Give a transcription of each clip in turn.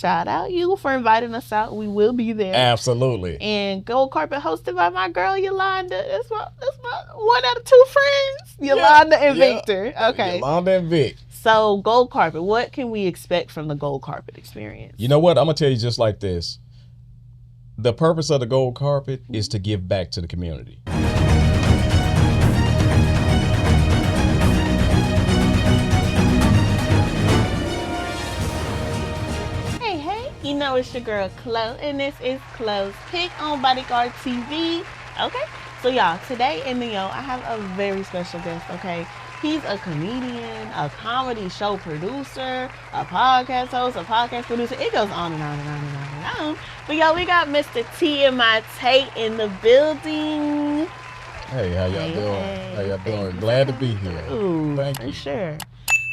shout out you for inviting us out. We will be there. Absolutely. And Gold Carpet hosted by my girl Yolanda. That's my one out of two friends. Yolanda and Victor. Okay. Yolanda and Vic. So Gold Carpet, what can we expect from the Gold Carpet experience? You know what? I'm gonna tell you just like this. The purpose of the Gold Carpet is to give back to the community. You know it's your girl Chloe, and this is Clospick on Bodyguard TV. Okay, so y'all, today in the I have a very special guest. Okay, he's a comedian, a comedy show producer, a podcast host, a podcast producer. It goes on and on and on and on and on. But y'all, we got Mr. Tmi Tate in the building. Hey, how y'all doing? How y'all doing? Glad to be here. Ooh, thank you. For sure.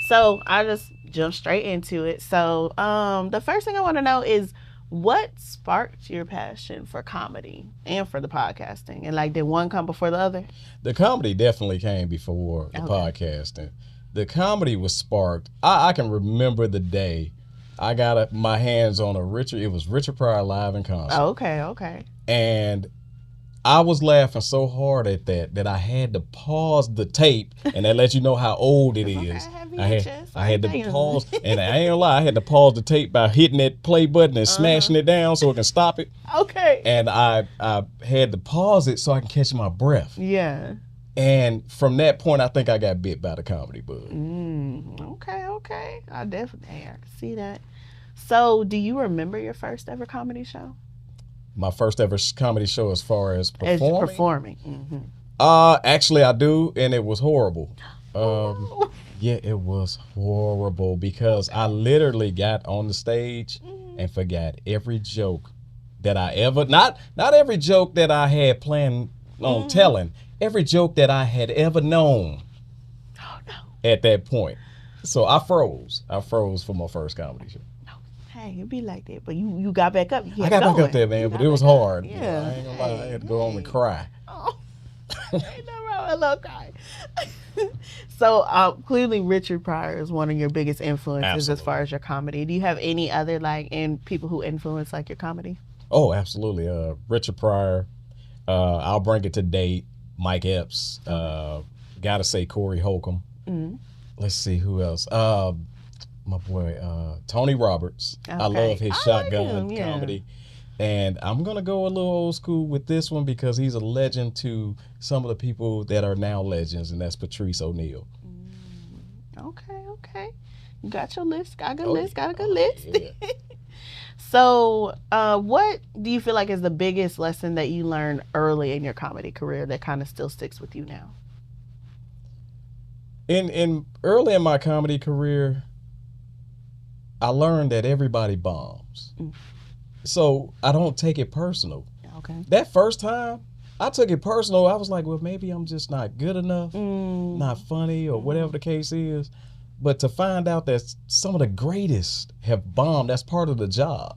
So I just jump straight into it. So the first thing I want to know is what sparked your passion for comedy and for the podcasting? And like, did one come before the other? The comedy definitely came before the podcasting. The comedy was sparked. I can remember the day I got my hands on it was Richard Pryor live in concert. Oh, okay. And I was laughing so hard at that I had to pause the tape, and that lets you know how old it is. I had to pause, and I ain't gonna lie, I had to pause the tape by hitting that play button and smashing it down so it can stop it. Okay. And I had to pause it so I can catch my breath. Yeah. And from that point, I think I got bit by the comedy bug. Okay. I definitely can see that. So, do you remember your first ever comedy show? My first ever comedy show as far as performing? Mm-hmm. Actually, I do, and it was horrible. Yeah, it was horrible because I literally got on the stage and forgot every joke that I ever, not every joke that I had planned on telling, every joke that I had ever known at that point. So I froze for my first comedy show. Hey, it'd be like that, but you got back up. I got back up there, man, but it was hard. Yeah. You know, I ain't gonna lie, I had to go home and cry. Oh, ain't no wrong with a little cry. So clearly Richard Pryor is one of your biggest influences as far as your comedy. Do you have any other people who influence like your comedy? Oh, absolutely. Richard Pryor, I'll bring it to date, Mike Epps, gotta say Corey Holcomb. Let's see who else. My boy, Tony Roberts. Okay. I love his shotgun comedy. And I'm going to go a little old school with this one because he's a legend to some of the people that are now legends, and that's Patrice O'Neal. Okay. You got your list. Got a good list. Yeah. So what do you feel like is the biggest lesson that you learned early in your comedy career that kind of still sticks with you now? Early in my comedy career, I learned that everybody bombs. So I don't take it personal. Okay. That first time, I took it personal. I was like, well, maybe I'm just not good enough, not funny, or whatever the case is. But to find out that some of the greatest have bombed, that's part of the job.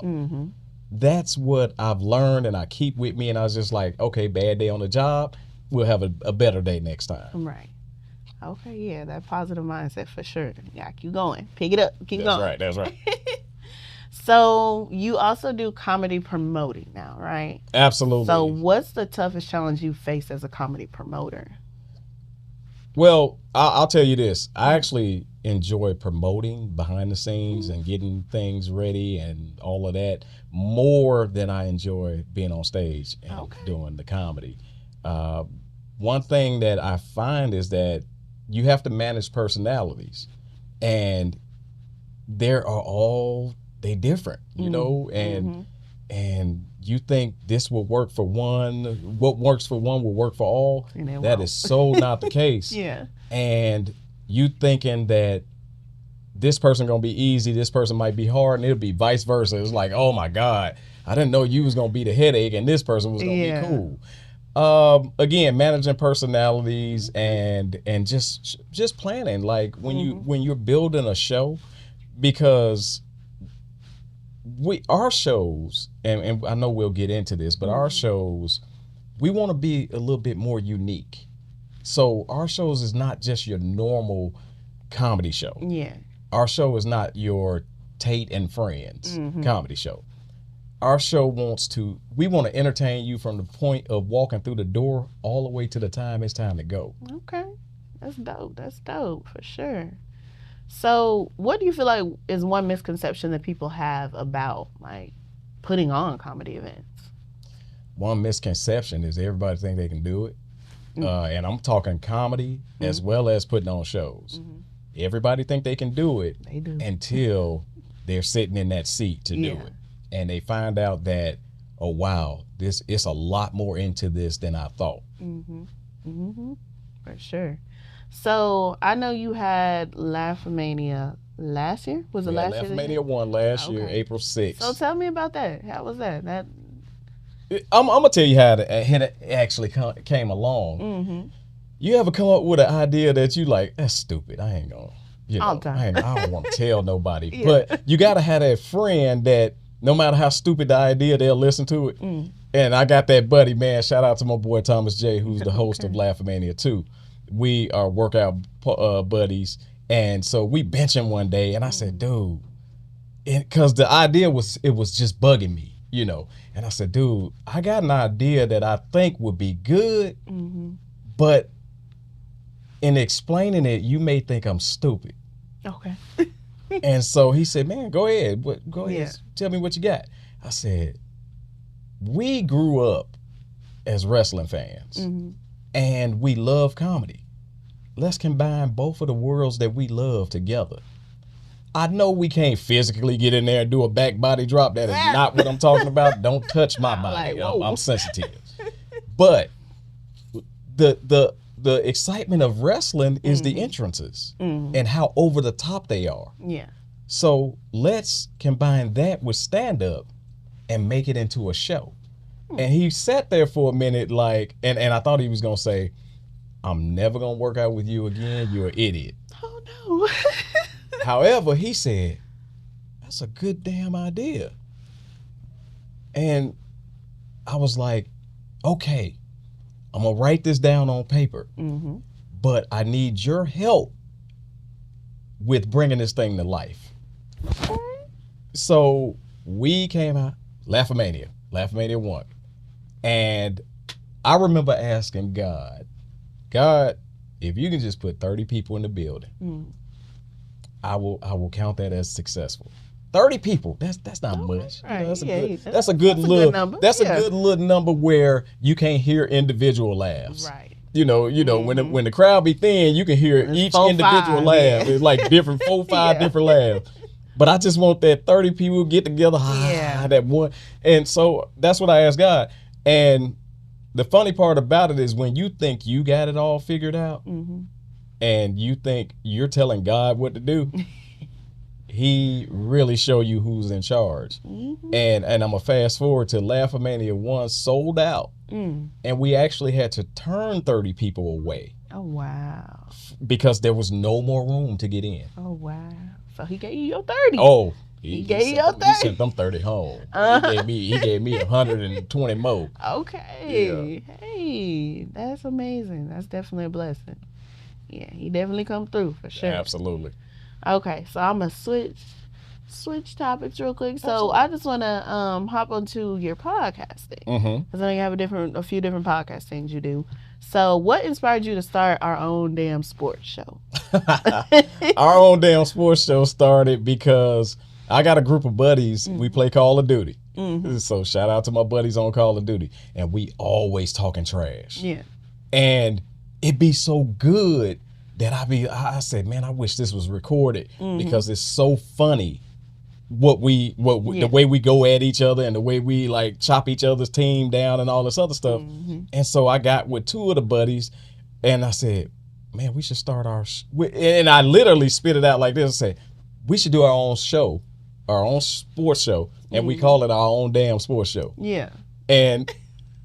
That's what I've learned, and I keep with me. And I was just like, okay, bad day on the job. We'll have a better day next time. Right. Okay, yeah, that positive mindset for sure. Yeah, keep going. Pick it up. Keep going. That's right. So you also do comedy promoting now, right? Absolutely. So what's the toughest challenge you face as a comedy promoter? Well, I'll tell you this. I actually enjoy promoting behind the scenes and getting things ready and all of that more than I enjoy being on stage and doing the comedy. One thing that I find is that you have to manage personalities, and they different, you know, and you think this will work for one, what works for one will work for all. That is so not the case. Yeah. And you thinking that this person gonna be easy, this person might be hard, and it'll be vice versa. It's like, oh my God, I didn't know you was gonna be the headache and this person was gonna be cool. Again, managing personalities and just planning, like when you're building a show, because our shows, and I know we'll get into this, but our shows, we want to be a little bit more unique. So our shows is not just your normal comedy show. Yeah. Our show is not your Tate and Friends comedy show. Our show we want to entertain you from the point of walking through the door all the way to the time it's time to go. Okay. That's dope. That's dope for sure. So what do you feel like is one misconception that people have about like putting on comedy events? One misconception is everybody think they can do it. And I'm talking comedy as well as putting on shows. Everybody think they can do it. They do. Until they're sitting in that seat to do it. And they find out that, oh, wow, it's a lot more into this than I thought. For sure. So I know you had Laugh-A-Mania last year. Was it last year? Laugh-A-Mania 1 last year, April 6th. So tell me about that. How was that? I'm gonna tell you how it actually came along. You ever come up with an idea that you like, that's stupid, I ain't gonna, all the time. I don't want to tell nobody. But you gotta have that friend that no matter how stupid the idea, they'll listen to it. And I got that buddy, man. Shout out to my boy Thomas J, who's the host of Laugh-A-Mania II. We are workout buddies, and so we benching one day, and I said, dude, because the idea was just bugging me, and I said, dude, I got an idea that I think would be good, but in explaining it, you may think I'm stupid. Okay. And so he said, man, go ahead, tell me what you got. I said, we grew up as wrestling fans, and we love comedy. Let's combine both of the worlds that we love together. I know we can't physically get in there and do a back body drop. That is not what I'm talking about. Don't touch my body. Like, I'm sensitive. But the excitement of wrestling is the entrances and how over the top they are. Yeah. So let's combine that with stand-up and make it into a show. And he sat there for a minute like, and I thought he was going to say, I'm never going to work out with you again. You're an idiot. Oh, no. However, he said, that's a good damn idea. And I was like, okay, I'm going to write this down on paper. But I need your help with bringing this thing to life. So we came out, Laugh-A-Mania 1. And I remember asking God, if you can just put 30 people in the building, I will count that as successful. 30 people, that's not much. Right. That's a good little number. That's a good little number where you can't hear individual laughs. Right. When the crowd be thin, you can hear each individual laugh. It's like different 4-5 different laughs. But I just want that 30 people get together, that one. And so that's what I asked God. And the funny part about it is when you think you got it all figured out and you think you're telling God what to do, he really show you who's in charge. And I'm going to fast forward to Laugh-A-Mania 1 sold out. And we actually had to turn 30 people away. Oh, wow. Because there was no more room to get in. Oh, wow. So he gave you your 30. Oh, he gave you your 30. He sent them 30 home. He gave me 120 more. Okay. Yeah. Hey, that's amazing. That's definitely a blessing. Yeah, he definitely come through for sure. Yeah, absolutely. Okay, so I'm gonna switch topics real quick. So I just want to hop onto your podcasting because I know you have a few different podcast things you do. So what inspired you to start Our Own Damn Sports Show? Our Own Damn Sports Show started because I got a group of buddies. We play Call of Duty. So shout out to my buddies on Call of Duty. And we always talking trash. Yeah. And it be so good that I said, man, I wish this was recorded because it's so funny the way we go at each other and the way we like chop each other's team down and all this other stuff. And so I got with two of the buddies and I said, man, we should start and I literally spit it out like this. I said, we should do our own show, our own sports show, and we call it Our Own Damn Sports Show. Yeah. And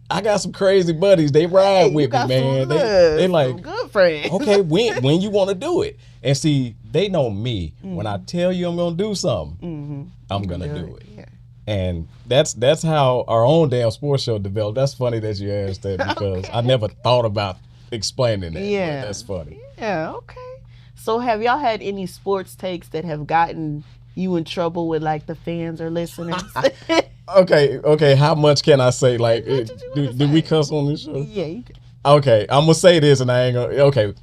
I got some crazy buddies. They ride with me, man. They like good friends. Okay, when you want to do it. And see, they know me. When I tell you I'm gonna do something, I'm gonna do it. Yeah. And that's how Our Own Damn Sports Show developed. That's funny that you asked that because I never thought about explaining that. Yeah, that's funny. Yeah. Okay. So have y'all had any sports takes that have gotten you in trouble with like the fans or listeners? Okay. How much can I say? Like, What did you wanna do we say? cuss on this show? Yeah, you can. Okay, I'm gonna say this, and I ain't gonna. Okay,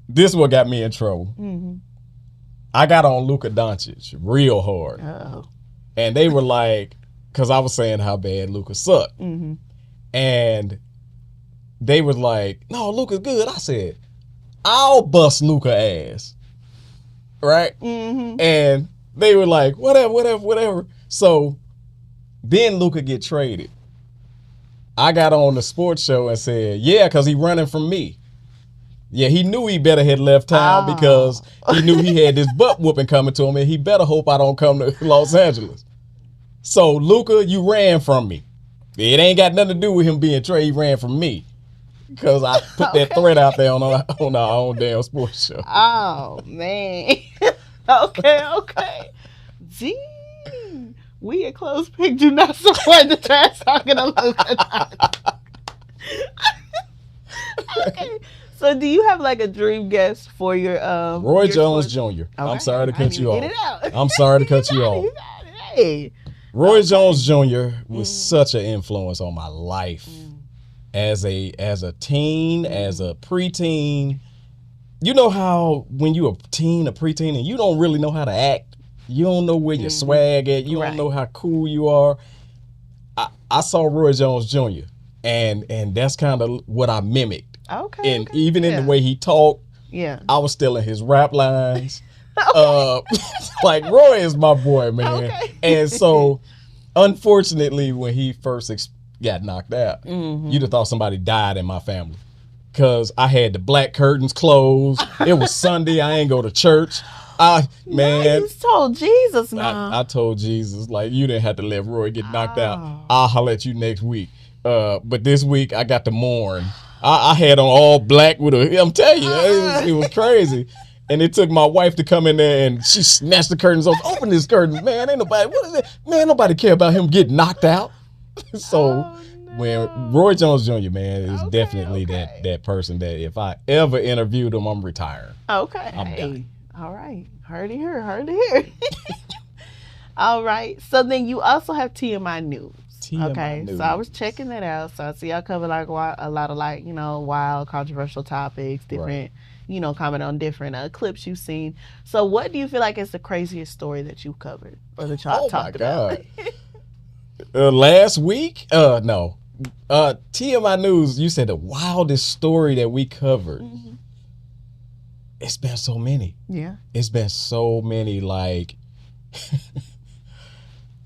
this is what got me in trouble. Mm-hmm. I got on Luka Doncic real hard, Oh. and they were like, because I was saying how bad Luka sucked, Mm-hmm. and they was like, "No, Luka's good." I said, "I'll bust Luka ass," right? Mm-hmm. And they were like, "Whatever." So then Luka get traded. I got on the sports show and said, "Yeah, because he running from me." Yeah, he knew he better had left town because he knew he had this butt whooping coming to him, and he better hope I don't come to Los Angeles. So, Luka, you ran from me. It ain't got nothing to do with him being traded. He ran from me because I put that threat out there on our own damn sports show. Oh man. Okay. Gee, we at Clospick do not support the trash talking to Luka. Okay. So do you have like a dream guest for your Roy your Jones sports? Jr. Okay. I'm sorry to I cut didn't you even get off. it out. I'm sorry to cut you off. You got it. Hey. Roy Okay. Jones Jr. was such an influence on my life as a teen, as a preteen. You know how when you're a preteen, and you don't really know how to act. You don't know where your swag at. You don't know how cool you are. I saw Roy Jones Jr. and that's kind of what I mimicked. Okay. And even in the way he talked, yeah, I was stealing his rap lines. Like Roy is my boy, man. Okay. And so, unfortunately, when he first got knocked out, you'd have thought somebody died in my family. Because I had the black curtains closed. It was Sunday. I ain't go to church. Man. You told Jesus now. I told Jesus, like, you didn't have to let Roy get knocked out. I'll holler at you next week. But this week, I got to mourn. I had on all black with I'm telling you, it was crazy. And it took my wife to come in there and she snatched the curtains off. Open this curtain, man. Ain't nobody, what is it? Man, nobody care about him getting knocked out. So when Roy Jones Jr., man, is definitely that person that if I ever interviewed him, I'm retiring. Okay. I'm done. All right. Heard to hear. All right. So then you also have TMI News. Okay, so I was checking that out. So I see y'all cover like a lot of like, wild, controversial topics, different, comment on different clips you've seen. So what do you feel like is the craziest story that you've covered or that y'all talked about? Last week? No. TMI News, you said the wildest story that we covered. Mm-hmm. It's been so many. Yeah. It's been so many, like...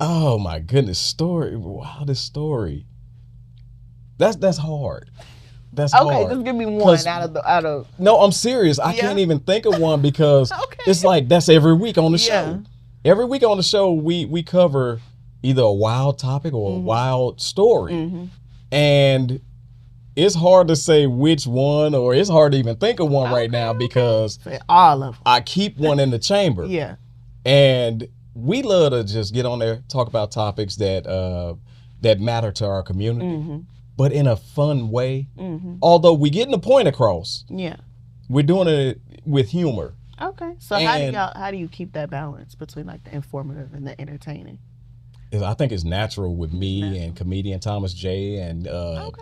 Oh my goodness, wildest story. That's hard. That's hard. Okay, just give me one out of. No, I'm serious. I can't even think of one because it's like that's every week on the show. Every week on the show, we cover either a wild topic or a wild story, and it's hard to say which one, or it's hard to even think of one right now because all of them. I keep one in the chamber. Yeah, and we love to just get on there, talk about topics that that matter to our community, but in a fun way. Although we getting the point across, we're doing it with humor. Okay, so how do you keep that balance between like the informative and the entertaining? I think it's natural with me and comedian Thomas J and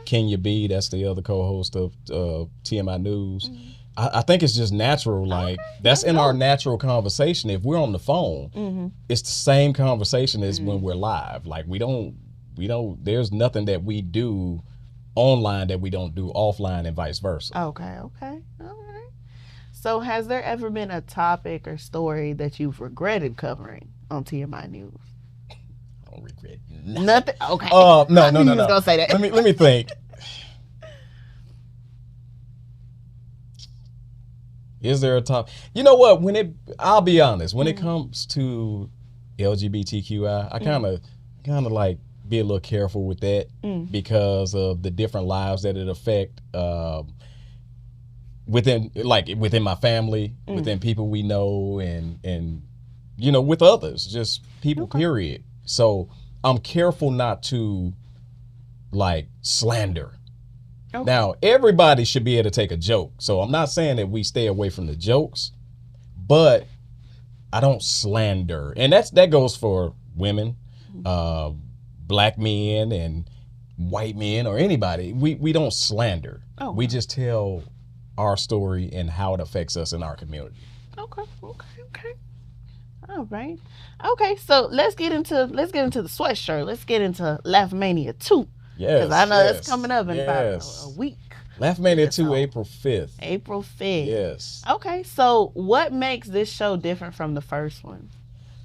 Kenya B. That's the other co-host of TMI News. I think it's just natural. Like that's in our natural conversation. If we're on the phone, it's the same conversation as when we're live. Like we don't. There's nothing that we do online that we don't do offline, and vice versa. Okay. All right. So has there ever been a topic or story that you've regretted covering on TMI News? I don't regret nothing. Okay. No. I was gonna say that. Let me think. Is there a top? You know what? I'll be honest. When it comes to LGBTQI, I kind of like be a little careful with that because of the different lives that it affect within my family, within people we know, and with others, just people. Period. So I'm careful not to like slander. Okay. Now, everybody should be able to take a joke. So I'm not saying that we stay away from the jokes, but I don't slander, and that goes for women, black men, and white men, or anybody. We don't slander. Oh, we just tell our story and how it affects us in our community. Okay. All right. Okay, so let's get into the sweatshirt. Let's get into Laugh-A-Mania II. Yes, because I know it's coming up in about a week. Laugh-A-Mania II, April 5th. April 5th. Yes. Okay, so what makes this show different from the first one?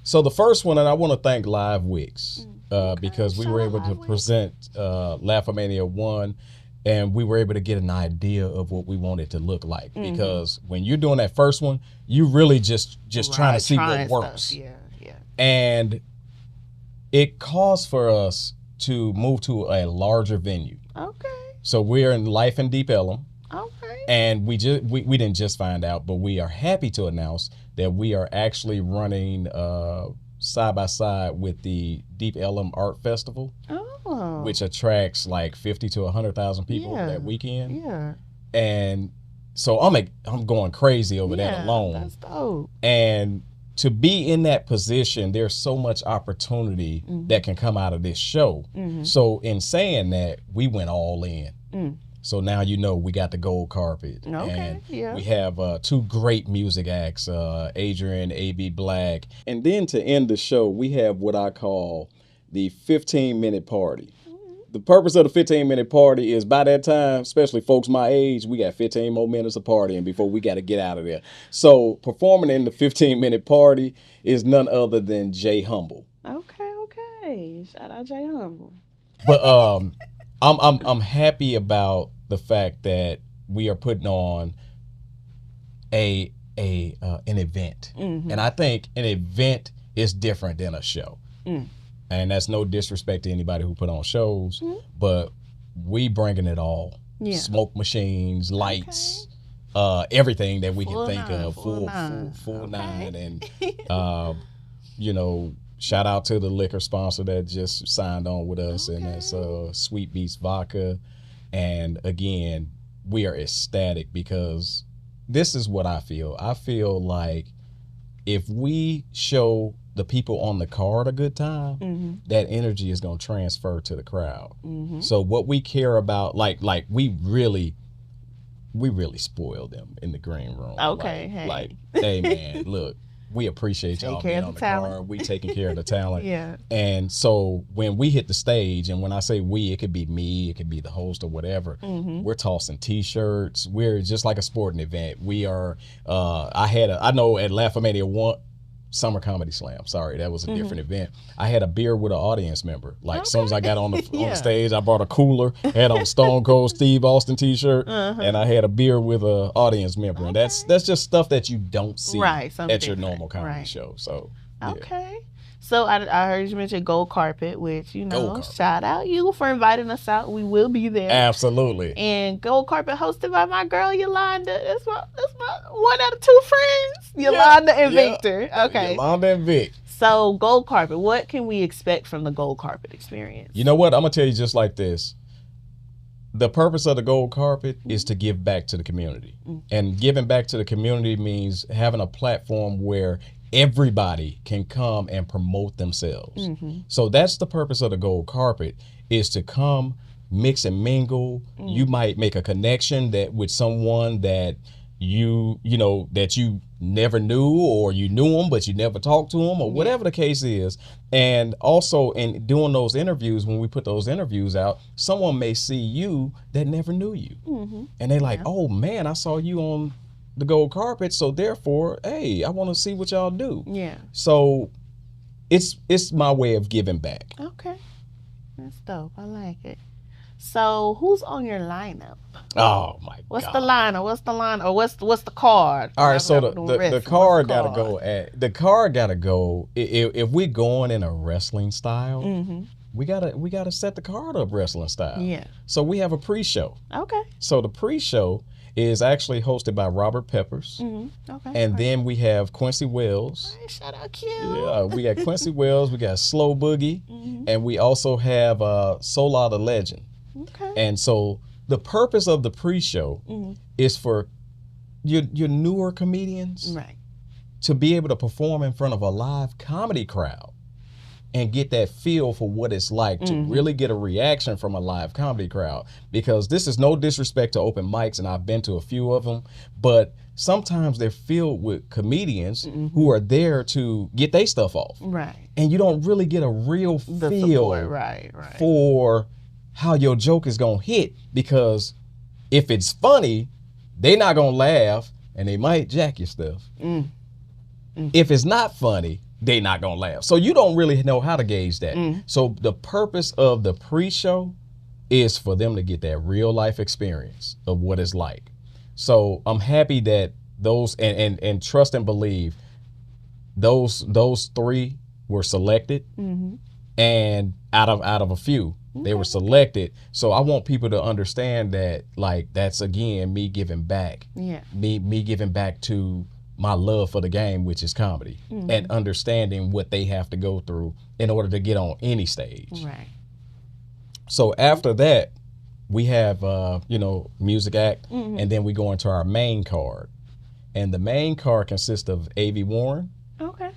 So the first one, and I want to thank Live Wix because we were able to present Laugh-A-Mania 1, and we were able to get an idea of what we wanted to look like. Because when you're doing that first one, you really just trying to see what works. Stuff. Yeah. And it caused for us to move to a larger venue. Okay. So we're in Life in Deep Ellum. Okay. And we didn't just find out, but we are happy to announce that we are actually running side by side with the Deep Ellum Art Festival, which attracts like 50 to 100,000 people that weekend. Yeah. And so I'm going crazy over that alone. That's dope. And to be in that position, there's so much opportunity that can come out of this show. So in saying that, we went all in. So now we got the gold carpet. Okay, and we have two great music acts, Adrian, A.B. Black. And then to end the show, we have what I call the 15-minute party. The purpose of the 15-minute party is by that time, especially folks my age, we got 15 more minutes of partying before we got to get out of there. So performing in the 15-minute party is none other than Jay Humble. Okay. Shout out Jay Humble. But I'm happy about the fact that we are putting on an event, and I think an event is different than a show. And that's no disrespect to anybody who put on shows, but we bringing it all. Yeah. Smoke machines, lights, everything that we can think of. Full nine. And, shout out to the liquor sponsor that just signed on with us, and that's Sweet Beats Vodka. And again, we are ecstatic because this is what I feel. I feel like if we show the people on the card a good time, that energy is going to transfer to the crowd. So what we care about, like we really spoil them in the green room. Okay, hey man, look, we appreciate y'all being on the card. We taking care of the talent. Yeah. And so when we hit the stage, and when I say we, it could be me, it could be the host or whatever, we're tossing T-shirts. We're just like a sporting event. We are, I know at Laugh-A-Mania 1, Summer Comedy Slam. Sorry, that was a different event. I had a beer with an audience member. As soon as I got on the stage, I brought a cooler, had on Stone Cold Steve Austin T-shirt, and I had a beer with an audience member. And that's just stuff that you don't see at your normal comedy show. So okay. So I heard you mention Gold Carpet, which, shout out you for inviting us out. We will be there. Absolutely. And Gold Carpet hosted by my girl, Yolanda. That's my one out of two friends, Yolanda and Victor. Okay. Yolanda and Vic. So Gold Carpet, what can we expect from the Gold Carpet experience? You know what? I'm going to tell you just like this. The purpose of the Gold Carpet is to give back to the community. And giving back to the community means having a platform where everybody can come and promote themselves. So that's the purpose of the Gold Carpet, is to come, mix and mingle. You might make a connection with someone that you never knew, or you knew them but you never talked to them, or whatever the case is. And also in doing those interviews, when we put those interviews out, someone may see you that never knew you, and they like, oh man, I saw you on the Gold Carpet, so therefore, hey, I want to see what y'all do. Yeah. So it's my way of giving back. Okay. That's dope. I like it. So who's on your lineup? Oh my God. What's the lineup? Or what's the card? All right, so the card gotta go if we're going in a wrestling style, we gotta set the card up wrestling style. Yeah. So we have a pre-show. Okay. So the pre-show is actually hosted by Robert Peppers. Okay. And then we have Quincy Wells. Right, shout out Q. Yeah, we got Quincy Wells, we got Slow Boogie, and we also have Solar the Legend. Okay. And so the purpose of the pre-show is for your newer comedians. Right. to be able to perform in front of a live comedy crowd and get that feel for what it's like to really get a reaction from a live comedy crowd. Because this is no disrespect to open mics, and I've been to a few of them, but sometimes they're filled with comedians who are there to get their stuff off. Right. And you don't really get a real feel support. Right. for how your joke is going to hit, because if it's funny, they're not going to laugh and they might jack your stuff. If it's not funny, they're not going to laugh. So you don't really know how to gauge that. So the purpose of the pre-show is for them to get that real life experience of what it's like. So I'm happy that those, and trust and believe, those 3 were selected, and out of a few, they were selected. So I want people to understand that, like, that's again me giving back. Yeah. Me giving back to my love for the game, which is comedy, and understanding what they have to go through in order to get on any stage. Right. So after that, we have music act, and then we go into our main card. And the main card consists of A.V. Warren. Okay.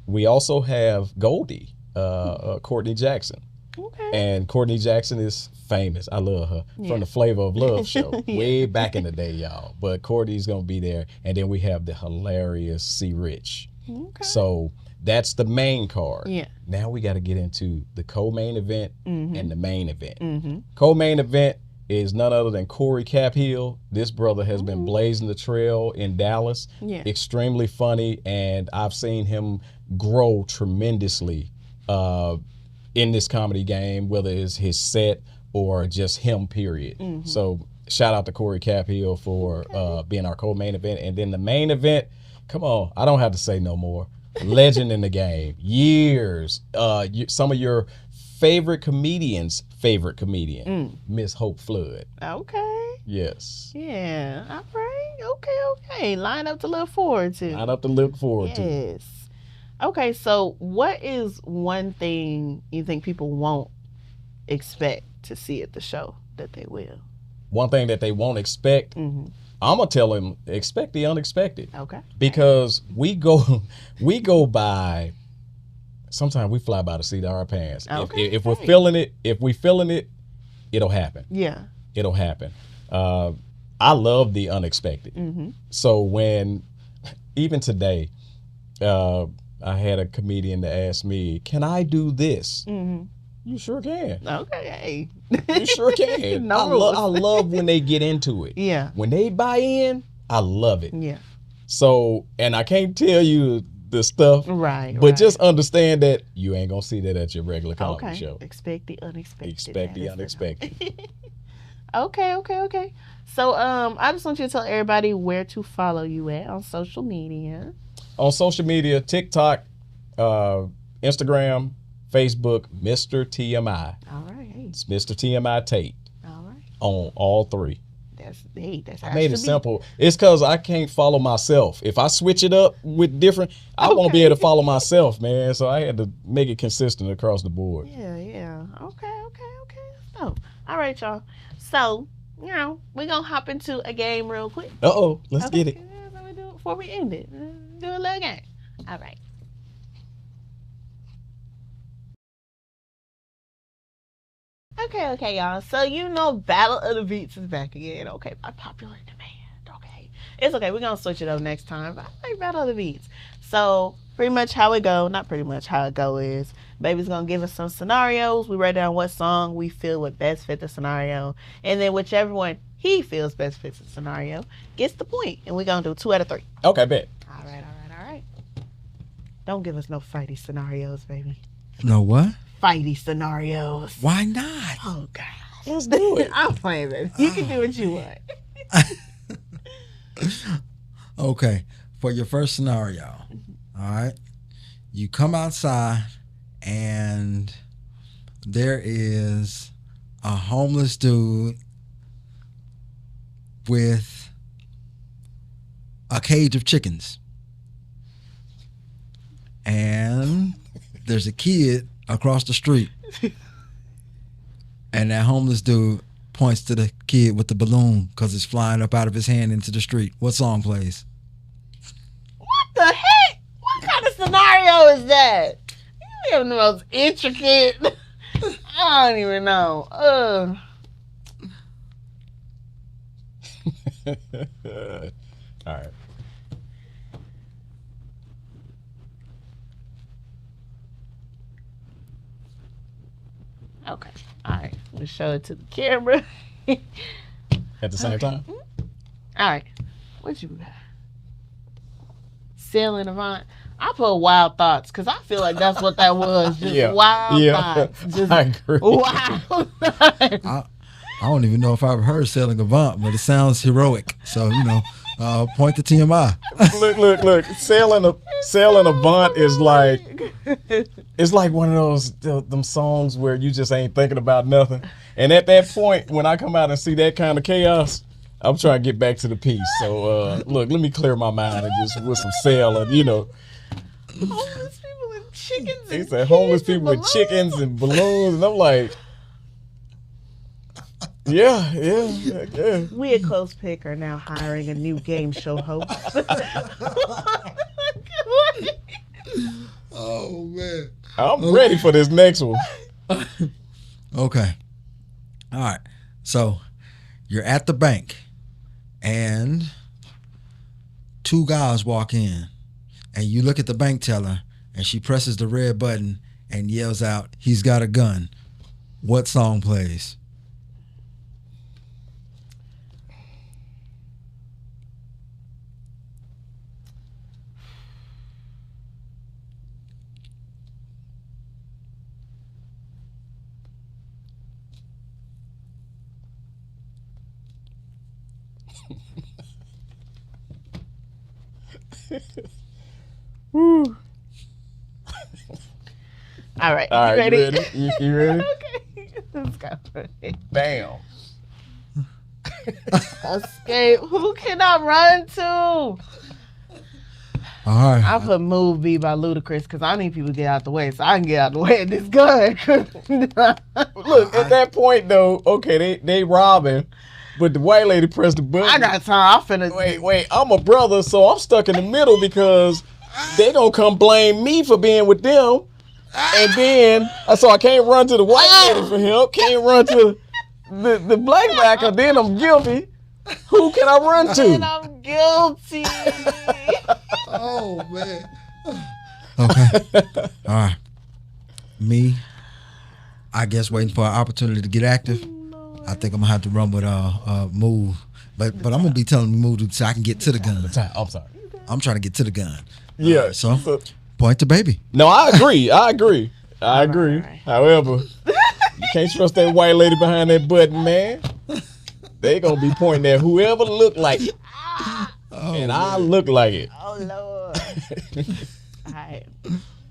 We also have Goldie, Courtney Jackson. Okay. And Courtney Jackson is famous. I love her from the Flavor of Love show way back in the day, y'all. But Courtney's gonna be there, and then we have the hilarious C. Rich. Okay. So that's the main card. Yeah. Now we got to get into the co-main event and the main event. Co-main event is none other than Corey Caphill. This brother has been blazing the trail in Dallas. Yeah. Extremely funny, and I've seen him grow tremendously in this comedy game, whether it's his set or just him, period. So shout out to Corey Caphill for being our co-main event. And then the main event, come on, I don't have to say no more. Legend in the game, years. Some of your favorite comedians' favorite comedian, Miss Hope Flood. Okay. Yes. Yeah. All right. Okay. Line up to look forward to. Yes. Okay, so what is one thing you think people won't expect to see at the show that they will? One thing that they won't expect? I'm going to tell them, expect the unexpected. Okay. Because we go by, sometimes we fly by the seat of our pants. Okay. If we're feeling it, it'll happen. Yeah. It'll happen. I love the unexpected. So when, even today, I had a comedian that asked me, "Can I do this?" You sure can. Okay. You sure can. I love when they get into it. Yeah. When they buy in, I love it. Yeah. So, and I can't tell you the stuff. Right. But just understand that you ain't gonna see that at your regular comedy show. Expect the unexpected. Okay. So I just want you to tell everybody where to follow you at on social media. On social media, TikTok, Instagram, Facebook, Mr. TMI. All right. It's Mr. TMI Tate. All right. On all 3. That's I made it simple. It's because I can't follow myself. If I switch it up with different, I won't be able to follow myself, man. So I had to make it consistent across the board. Yeah. Okay. So, all right, y'all. So, we're going to hop into a game real quick. Let's get it. What we do before we end it. Do a little game. All right. Okay, y'all. So, Battle of the Beats is back again. Okay, by popular demand. Okay. It's okay. We're going to switch it up next time. But I like Battle of the Beats. So, pretty much how it go, not pretty much how it go is, Baby's going to give us some scenarios. We write down what song we feel would best fit the scenario. And then whichever one he feels best fits the scenario gets the point. And we're going to do 2 out of 3. Okay, bet. All right. Don't give us no fighty scenarios, baby. No what? Fighty scenarios. Why not? Oh, God. Let's do it. I'm playing, baby. You can do what you want. Okay. For your first scenario, all right, you come outside and there is a homeless dude with a cage of chickens. And there's a kid across the street. And that homeless dude points to the kid with the balloon because it's flying up out of his hand into the street. What song plays? What the heck? scenario is that? You have the most intricate. I don't even know. All right. Okay. All right. We'll show it to the camera. At the same time? All right. What you got? Sailing Avant. I put Wild Thoughts because I feel like that's what that was. Just wild thoughts. Just I agree. wild thoughts. I don't even know if I've heard Sailing Avant, but it sounds heroic. So, point to TMI. Look. Sailing Avant is like, it's like one of those them songs where you just ain't thinking about nothing. And at that point, when I come out and see that kind of chaos, I'm trying to get back to the piece. So, look, let me clear my mind and just with some sailing, Homeless people with chickens. He said homeless people with chickens and balloons. And I'm like, yeah. We at Clospick are now hiring a new game show host. Oh, man. I'm ready for this next one. Okay. All right. So you're at the bank and two guys walk in and you look at the bank teller and she presses the red button and yells out, "He's got a gun." What song plays? Woo. All right. All right, you you ready? ready? You ready? Okay. Let's go. Bam. Escape. Who can I run to? All right. I put Move B by Ludacris because I need people to get out the way so I can get out the way of this gun. Look, at that point though, okay, they robbing, but the white lady pressed the button. I got time. I'm finna. Wait, I'm a brother, so I'm stuck in the middle because they gonna come blame me for being with them. And then, so I can't run to the white lady for him, can't run to the black backer, then I'm guilty. Who can I run to? And I'm guilty. Oh, man. Okay. All right. Me, I guess waiting for an opportunity to get active. I think I'm going to have to run with Move. But I'm going to be telling Move so I can get to the gun. I'm sorry. I'm trying to get to the gun. Yeah. So, point to baby. No, I agree. Right. However, you can't trust that white lady behind that button, man. They gonna be pointing at whoever look like it. And I look like it. Oh Lord.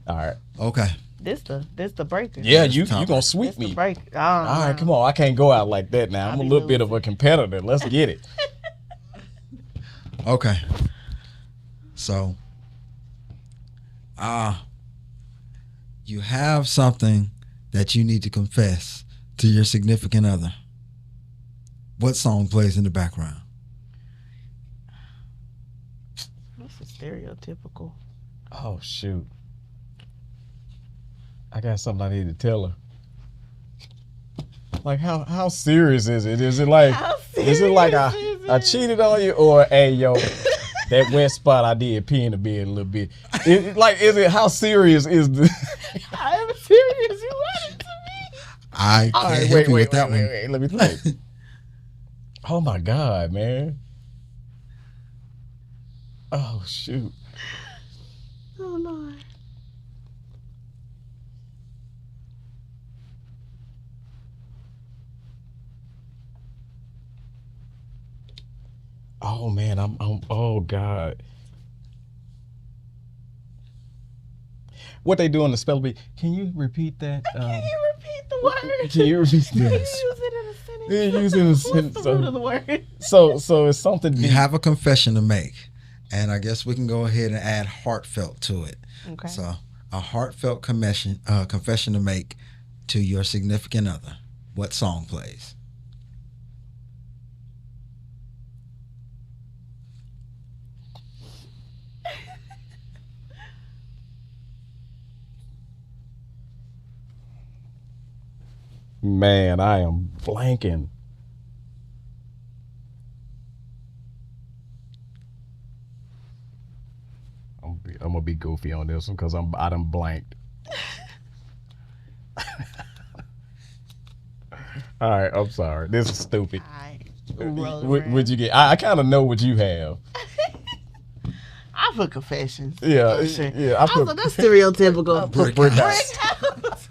All right. Okay. This the breaker. Yeah, you gonna sweep This the me. breaker. All right, come on. I can't go out like that now. I'm a little bit of a competitor. Let's get it. Okay. So, you have something that you need to confess to your significant other. What song plays in the background? This is stereotypical. Oh shoot. I got something I need to tell her. Like how serious is it? Is it like I cheated on you, or hey yo, that wet spot I did pee in the bed a little bit. How serious is the I'm serious. You lied to me. I can't help you with that one. Wait, let me think. Oh my God, man. Oh shoot. Oh Lord. Oh man, I'm oh God. What they do in the spell bee? Can you repeat that? Can you repeat the word? Can you repeat Can you that? use it in a sentence? Yeah, use it in a sentence. What's the root of the word? So it's something You have a confession to make, and I guess we can go ahead and add heartfelt to it. Okay. So a heartfelt confession to make to your significant other. What song plays? Man, I am blanking. I'm gonna be goofy on this one because I done blanked. All right, I'm sorry. This is stupid. What'd you get? I kind of know what you have. I put confessions. Yeah, Oh, shit. yeah. That's stereotypical. Brick house.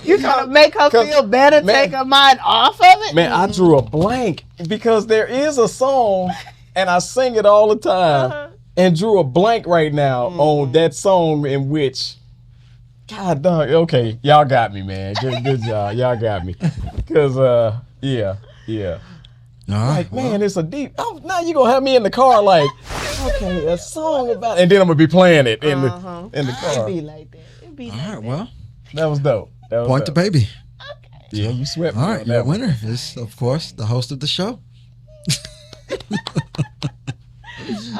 You trying to make her feel better, take her mind off of it? Man, I drew a blank because there is a song, and I sing it all the time, and drew a blank right now on that song in which, God dog, okay, y'all got me, man. Good job, y'all got me. Cause yeah. All right, Like, man, it's a deep. Oh, now you gonna have me in the car, like, okay, a song about, and then I'm gonna be playing it in the car. It be like that. It be all like right. that. Well, That was dope. That was point to dope. baby. Okay. Yeah, you swept me. All on right, that your one. winner is, of course, the host of the show.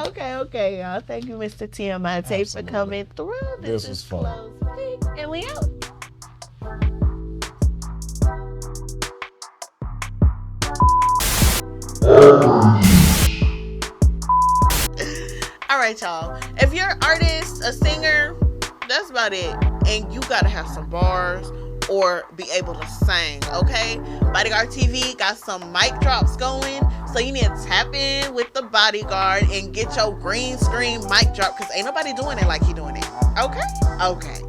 Okay, y'all. Thank you, Mr. Tmi Tate, for coming through. This was fun. Clospick, and we out. All right, y'all. If you're an artist, a singer, that's about it. And you gotta have some bars or be able to sing, okay? Bodyguard TV got some mic drops going, so you need to tap in with the Bodyguard and get your green screen mic drop, because ain't nobody doing it like he doing it. Okay? Okay.